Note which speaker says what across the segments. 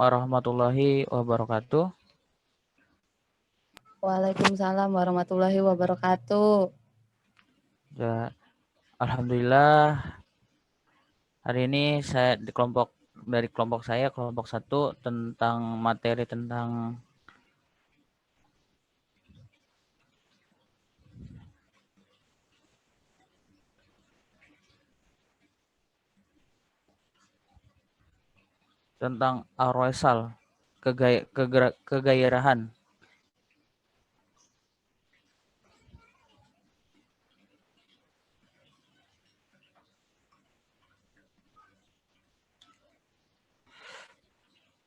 Speaker 1: warahmatullahi wabarakatuh.
Speaker 2: Waalaikumsalam warahmatullahi wabarakatuh.
Speaker 1: Ya, alhamdulillah hari ini saya dari kelompok saya kelompok 1 tentang materi tentang arousal, kegairahan.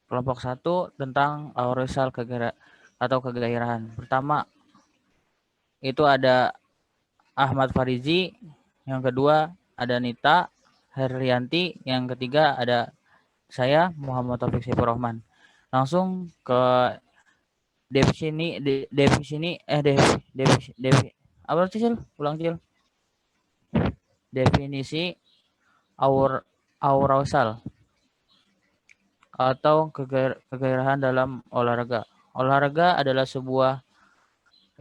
Speaker 1: Kelompok 1 tentang arousal atau kegairahan. Pertama itu ada Ahmad Farizi, yang kedua ada Nita Herlianti, yang ketiga ada saya Muhammad Taufik Sifur Rahman. Langsung ke apa sih Cil? Ulang Cil. Definisi arousal atau kegairahan dalam olahraga. Olahraga adalah sebuah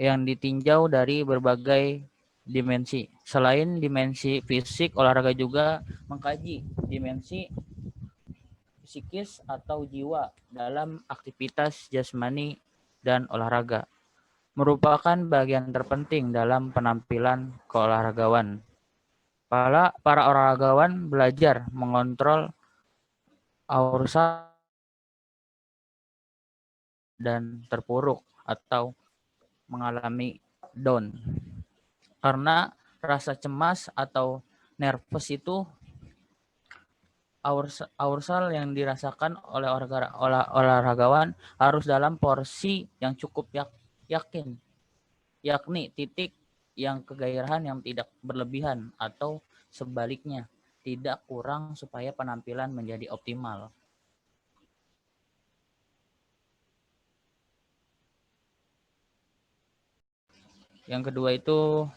Speaker 1: yang ditinjau dari berbagai dimensi. Selain dimensi fisik, olahraga juga mengkaji dimensi psikis atau jiwa dalam aktivitas jasmani dan olahraga. Merupakan bagian terpenting dalam penampilan keolahragawan. Para olahragawan belajar mengontrol arousal dan terpuruk atau mengalami down. Karena rasa cemas atau nervous itu arousal yang dirasakan oleh olahragawan harus dalam porsi yang cukup yakin, yakni titik yang kegairahan yang tidak berlebihan atau sebaliknya tidak kurang supaya penampilan menjadi optimal. Yang kedua itu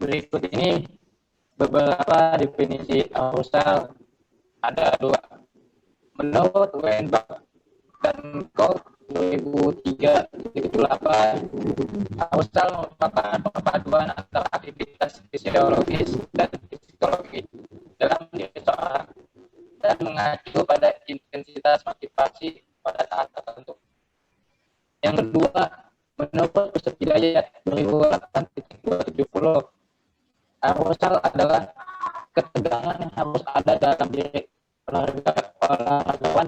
Speaker 3: Berikut ini beberapa definisi arousal. Ada 2. Menurut Weinbach dan Koch 2003-78, arousal merupakan perpaduan antara aktivitas fisiologis dan psikologis dalam diri seseorang dan mengacu pada intensitas motivasi pada saat tertentu. Yang kedua, menurut Pusat Hidayat 2008-270, arousal adalah ketegangan yang harus ada dalam diri olahragawan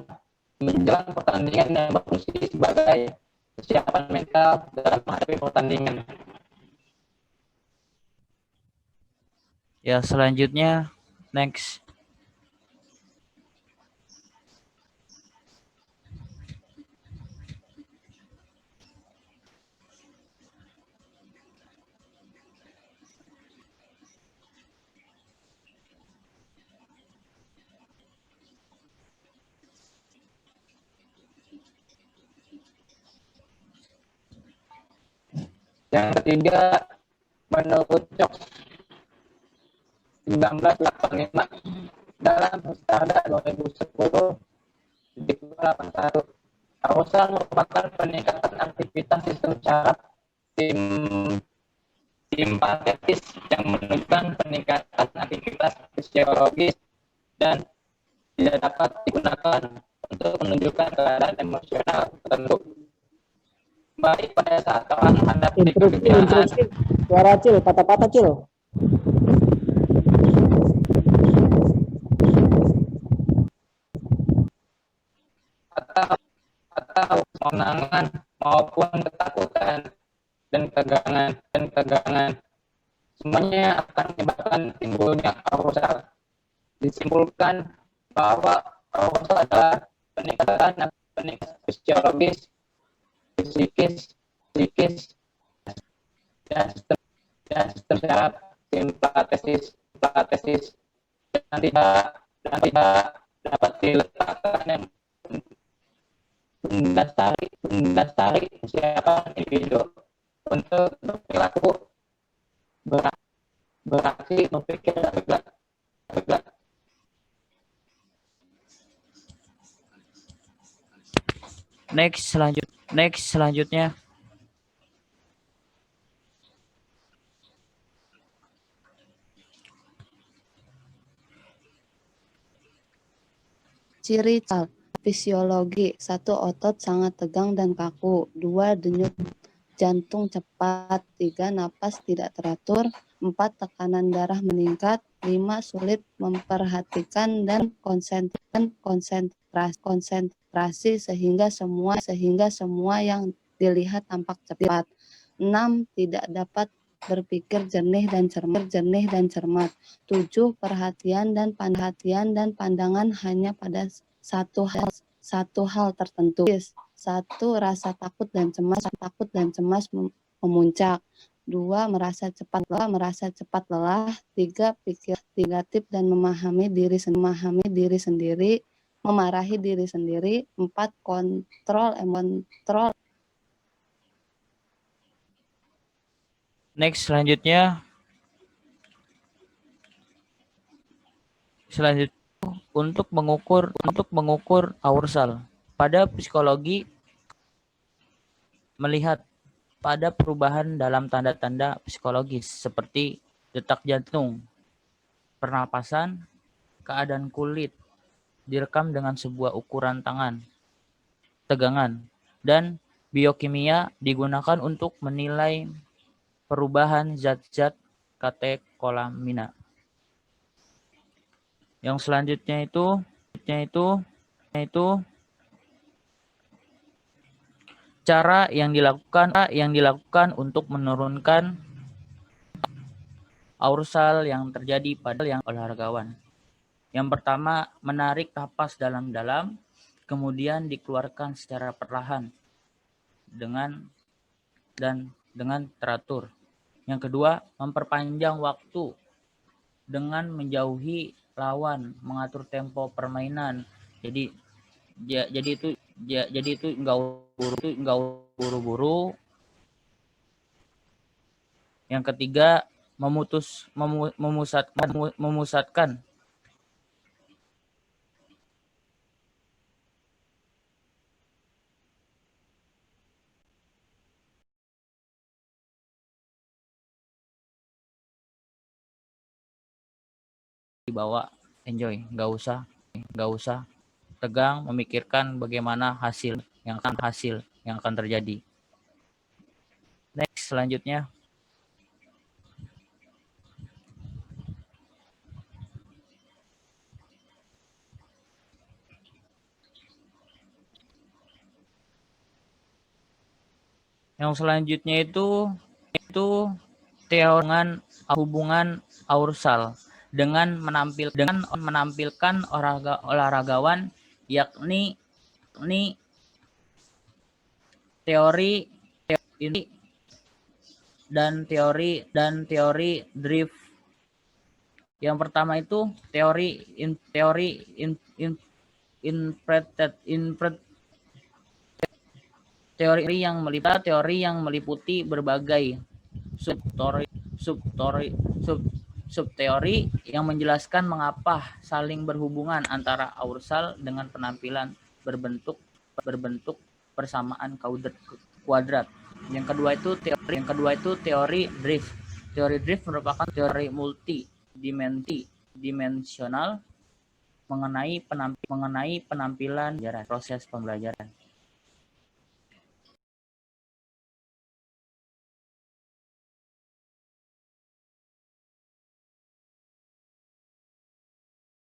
Speaker 3: menjelang pertandingan yang berfungsi sebagai kesiapan mental dalam menghadapi pertandingan.
Speaker 1: ya, selanjutnya next.
Speaker 3: Yang ketiga, menurut Cox 1985 dalam Standar 2010-81, arousal merupakan peningkatan aktivitas sistem syaraf simpatetis yang menunjukkan peningkatan aktivitas fisiologis dan tidak dapat digunakan untuk menunjukkan keadaan emosional tertentu. Baik pada saat orang menghadapi kegembiraan,
Speaker 4: suara Cil, patah-patah Cil.
Speaker 3: atau kemenangan maupun ketakutan dan kegangan, semuanya akan menyebabkan timbulnya arousal. Disimpulkan bahwa arousal adalah peningkatan fisiologis, psikis, dan sistem syaraf simpatesis dan tidak dapat diletakkan yang mendasari siapa individu untuk berperilaku, beraksi, berpikir, dan bergerak.
Speaker 1: Next selanjutnya.
Speaker 2: Ciri fisiologi. 1. Otot sangat tegang dan kaku. 2. Denyut jantung cepat. 3. Napas tidak teratur. 4. Tekanan darah meningkat. 5. Sulit memperhatikan dan konsentrasi sehingga semua yang dilihat tampak cepat. 6. Tidak dapat berpikir jernih dan cermat. 7. Perhatian dan pandangan hanya pada satu hal tertentu. 1. Rasa takut dan cemas memuncak. 2. Merasa cepat lelah. 3. Pikir negatif dan memahami diri sendiri, memarahi diri sendiri. 4. Kontrol.
Speaker 1: Next selanjutnya untuk mengukur arousal. Pada psikologi melihat pada perubahan dalam tanda-tanda psikologis seperti detak jantung, pernapasan, keadaan kulit direkam dengan sebuah ukuran tegangan, dan biokimia digunakan untuk menilai perubahan zat-zat katekolamina. Yang selanjutnya itu cara yang dilakukan untuk menurunkan arousal yang terjadi pada yang olahragawan. Yang pertama, menarik napas dalam-dalam, kemudian dikeluarkan secara perlahan dengan teratur. Yang kedua, memperpanjang waktu dengan menjauhi lawan, mengatur tempo permainan. Jadi itu enggak buru-buru. Yang ketiga, memusatkan dibawa, enjoy, nggak usah tegang memikirkan bagaimana hasil yang akan terjadi. Next selanjutnya. Yang selanjutnya itu teori hubungan arousal dengan menampilkan olahragawan, yakni teori ini dan teori drift. Yang pertama itu teori yang meliputi berbagai subteori yang menjelaskan mengapa saling berhubungan antara arousal dengan penampilan berbentuk persamaan kuadrat. Yang kedua itu teori drift. Teori drift merupakan teori multidimensional mengenai penampilan proses pembelajaran.